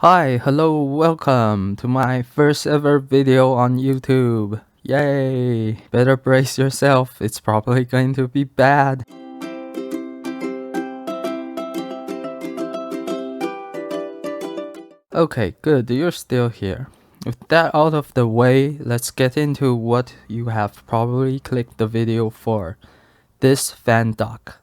Hi, hello, welcome to my first ever video on YouTube. Yay! Better brace yourself, it's probably going to be bad. Okay, good, you're still here. With that out of the way, let's get into what you have probably clicked the video for. This fan dock.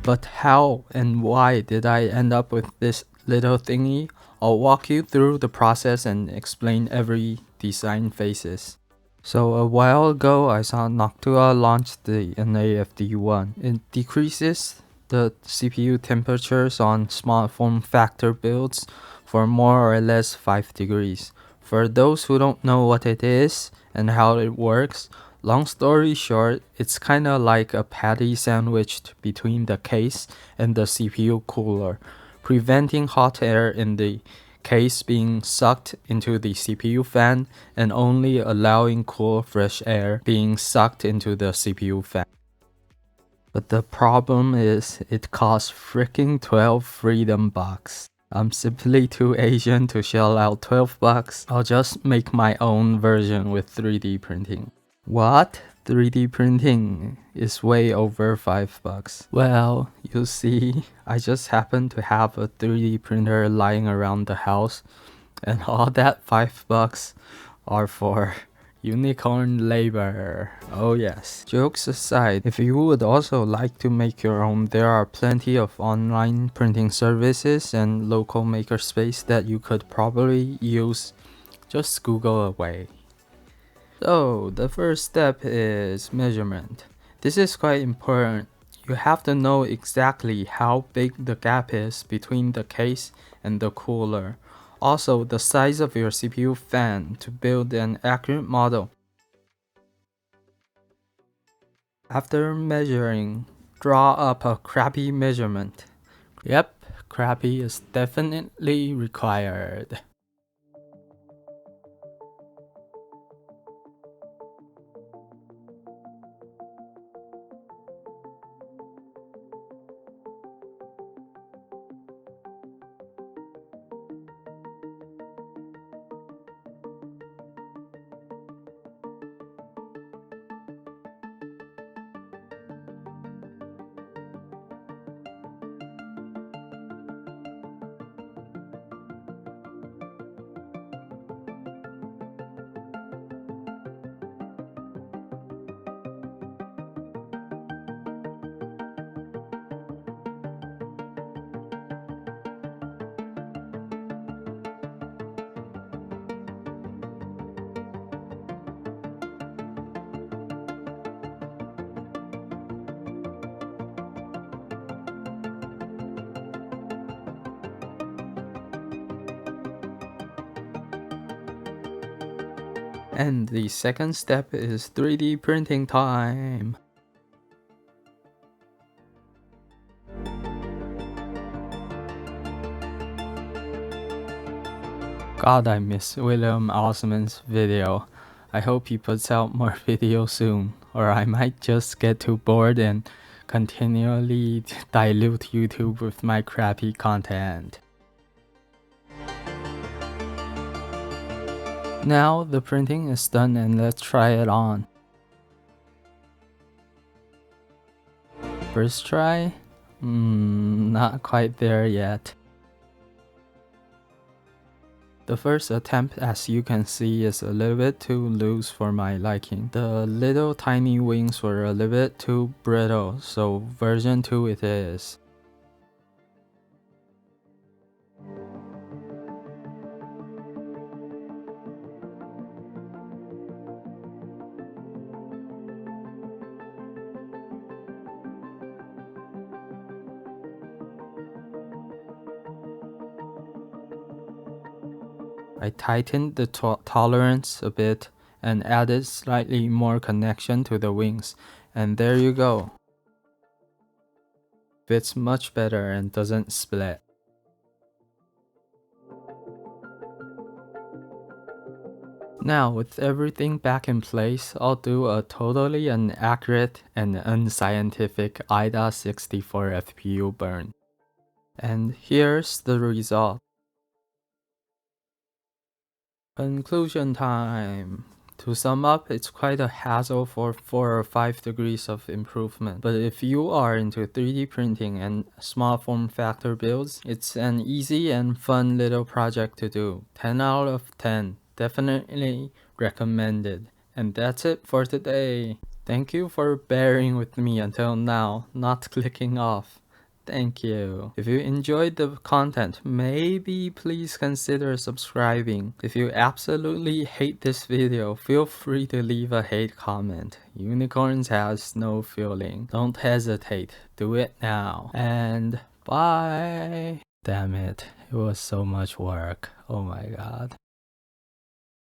But how and why did I end up with this little thingy? I'll walk you through the process and explain every design phases. So a while ago I saw Noctua launch the NAFD1. It decreases the CPU temperatures on small form factor builds for more or less 5 degrees. For those who don't know what it is and how it works, long story short, it's kinda like a patty sandwiched between the case and the CPU cooler, preventing hot air in the case being sucked into the CPU fan and only allowing cool fresh air being sucked into the CPU fan. But the problem is it costs freaking 12 freedom bucks. I'm simply too Asian to shell out 12 bucks. I'll just make my own version with 3D printing. What? 3D printing is way over 5 bucks. Well, you see, I just happen to have a 3D printer lying around the house, and all that 5 bucks are for unicorn labor. Oh yes. Jokes aside, if you would also like to make your own, there are plenty of online printing services and local makerspace that you could probably use. Just Google away. So the first step is measurement. This is quite important. You have to know exactly how big the gap is between the case and the cooler. Also, the size of your CPU fan to build an accurate model. After measuring, draw up a crappy measurement. Yep, crappy is definitely required. And the second step is 3D printing time. God, I miss William Osman's video. I hope he puts out more videos soon, or I might just get too bored and continually dilute YouTube with my crappy content. Now the printing is done and let's try it on. First try? Not quite there yet. The first attempt, as you can see, is a little bit too loose for my liking. The little tiny wings were a little bit too brittle, so version 2 it is. I tightened the tolerance a bit and added slightly more connection to the wings, and there you go. Fits much better and doesn't split. Now, with everything back in place, I'll do a totally inaccurate and unscientific IDA64 FPU burn. And here's the result. Conclusion time. To sum up, it's quite a hassle for 4 or 5 degrees of improvement. But if you are into 3D printing and small form factor builds, it's an easy and fun little project to do. 10 out of 10. Definitely recommended. And that's it for today. Thank you for bearing with me until now, not clicking off. Thank you. If you enjoyed the content, maybe please consider subscribing. If you absolutely hate this video, feel free to leave a hate comment. Unicorns has no feeling. Don't hesitate. Do it now. And bye. Damn it. It was so much work. Oh my god.